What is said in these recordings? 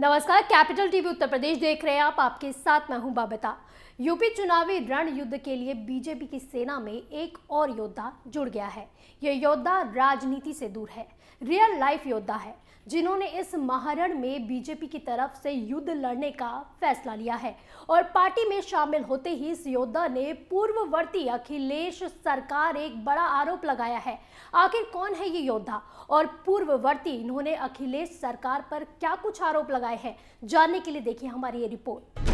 नमस्कार, capital TV Uttar Pradesh देख रहे हैं आप। आपके साथ मैं हूं बबीता। यूपी चुनावी रण युद्ध के लिए बीजेपी की सेना में एक और योद्धा जुड़ गया है। यह योद्धा राजनीति से दूर है, रियल लाइफ योद्धा है, जिन्होंने इस महारण में बीजेपी की तरफ से युद्ध लड़ने का फैसला लिया है। और पार्टी में शामिल होते ही इस योद्धा ने पूर्ववर्ती अखिलेश सरकार एक बड़ा आरोप लगाया है। आखिर कौन है ये योद्धा और पूर्ववर्ती इन्होंने अखिलेश सरकार पर क्या कुछ आरोप लगाए हैं, जानने के लिए देखिए हमारी ये रिपोर्ट।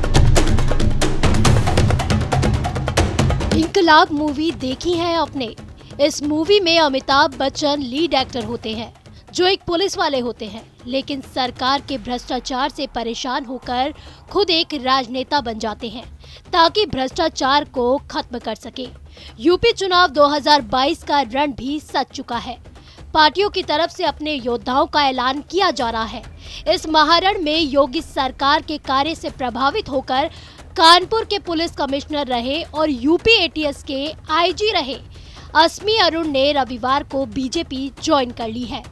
इनकलाब मूवी देखी है आपने। इस मूवी में अमिताभ बच्चन लीड एक्टर होते हैं, जो एक पुलिस वाले होते हैं, लेकिन सरकार के भ्रष्टाचार से परेशान होकर खुद एक राजनेता बन जाते हैं ताकि भ्रष्टाचार को खत्म कर सके। यूपी चुनाव 2022 का रण भी सज चुका है। पार्टियों की तरफ से अपने योद्धाओं का ऐलान किया जा रहा है। इस महारण में योगी सरकार के कार्य से प्रभावित होकर कानपुर के पुलिस कमिश्नर रहे और यूपी एटीएस के आईजी रहे अस्मी अरुण ने रविवार को बीजेपी ज्वाइन कर ली है।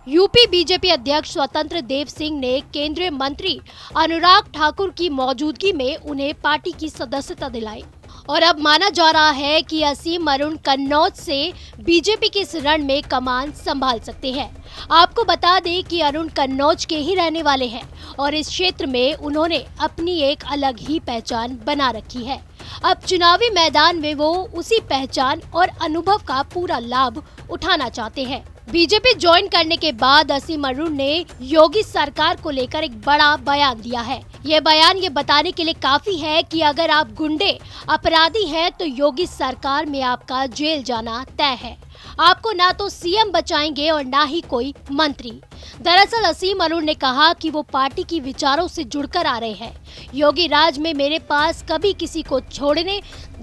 यूपी बीजेपी अध्यक्ष स्वतंत्र देव सिंह ने केंद्रीय मंत्री अनुराग ठाकुर की मौजूदगी में उन्हें पार्टी की सदस्यता दिलाई और अब माना जा रहा है कि असीम अरुण कन्नौज से बीजेपी के इस रण में कमान संभाल सकते हैं। आपको बता दें कि अरुण कन्नौज के ही रहने वाले हैं और इस क्षेत्र में उन्होंने अपनी एक अलग ही पहचान बना रखी है। अब चुनावी मैदान में वो उसी पहचान और अनुभव का पूरा लाभ उठाना चाहते हैं। बीजेपी ज्वाइन करने के बाद असीम अरुण ने योगी सरकार को लेकर एक बड़ा बयान दिया है। ये बयान ये बताने के लिए काफी है कि अगर आप गुंडे अपराधी हैं तो योगी सरकार में आपका जेल जाना तय है। आपको ना तो सीएम बचाएंगे और ना ही कोई मंत्री। दरअसल असीम अरुण ने कहा कि वो पार्टी की विचारों से जुड़कर आ रहे हैं। योगी राज में मेरे पास कभी किसी को छोड़ने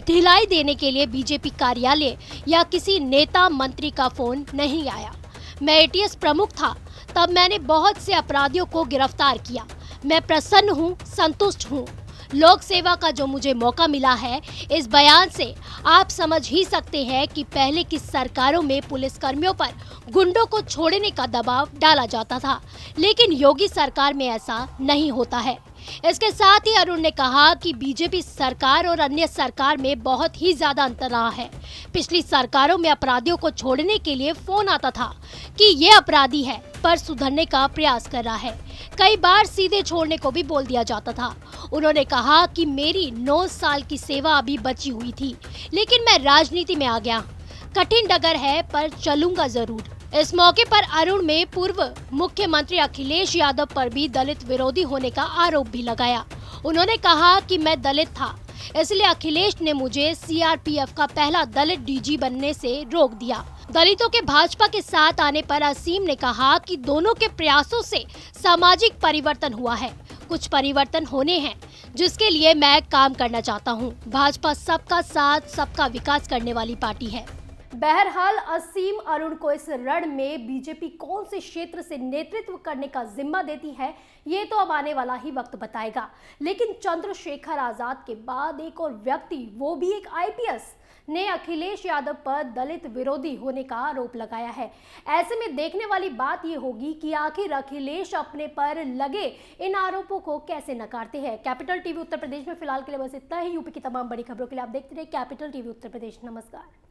ढिलाई देने के लिए बीजेपी कार्यालय या किसी नेता मंत्री का फोन नहीं आया। मैं एटीएस प्रमुख था, तब मैंने बहुत से अपराधियों को गिरफ्तार किया। मैं प्रसन्न हूँ, संतुष्ट हूँ। लोक सेवा का जो मुझे मौका मिला है, इस बयान से आप समझ ही सकते हैं कि पहले की सरकारों में पुलिस कर्मियों पर गुंडों को छोड़ने का दबाव डाला जाता था, लेकिन योगी सरकार में ऐसा नहीं होता है। इसके साथ ही अरुण ने कहा कि बीजेपी सरकार और अन्य सरकार में बहुत ही ज्यादा अंतर रहा है। पिछली सरकारों में अपराधियों को छोड़ने के लिए फोन आता था कि ये अपराधी है पर सुधरने का प्रयास कर रहा है। कई बार सीधे छोड़ने को भी बोल दिया जाता था। उन्होंने कहा कि मेरी 9 साल की सेवा अभी बची हुई थी, लेकिन मैं राजनीति में आ गया। कठिन डगर है पर चलूंगा जरूर। इस मौके पर अरुण में पूर्व मुख्यमंत्री अखिलेश यादव पर भी दलित विरोधी होने का आरोप भी लगाया। उन्होंने कहा कि मैं दलित था, इसलिए अखिलेश ने मुझे सीआरपीएफ का पहला दलित डीजी बनने से रोक दिया। दलितों के भाजपा के साथ आने पर असीम ने कहा कि दोनों के प्रयासों से सामाजिक परिवर्तन हुआ है। कुछ परिवर्तन होने हैं जिसके लिए मैं काम करना चाहता हूँ। भाजपा सबका साथ सबका विकास करने वाली पार्टी है। बहरहाल असीम अरुण को इस रण में बीजेपी कौन से क्षेत्र से नेतृत्व करने का जिम्मा देती है, ये तो अब आने वाला ही वक्त बताएगा। लेकिन चंद्रशेखर आजाद के बाद एक और व्यक्ति, वो भी एक आईपीएस, ने अखिलेश यादव पर दलित विरोधी होने का आरोप लगाया है। ऐसे में देखने वाली बात ये होगी कि आखिर अखिलेश अपने पर लगे इन आरोपों को कैसे नकारते हैं। कैपिटल टीवी उत्तर प्रदेश में फिलहाल के लिए बस इतना ही। यूपी की तमाम बड़ी खबरों के लिए आप देखते रहिए कैपिटल टीवी उत्तर प्रदेश। नमस्कार।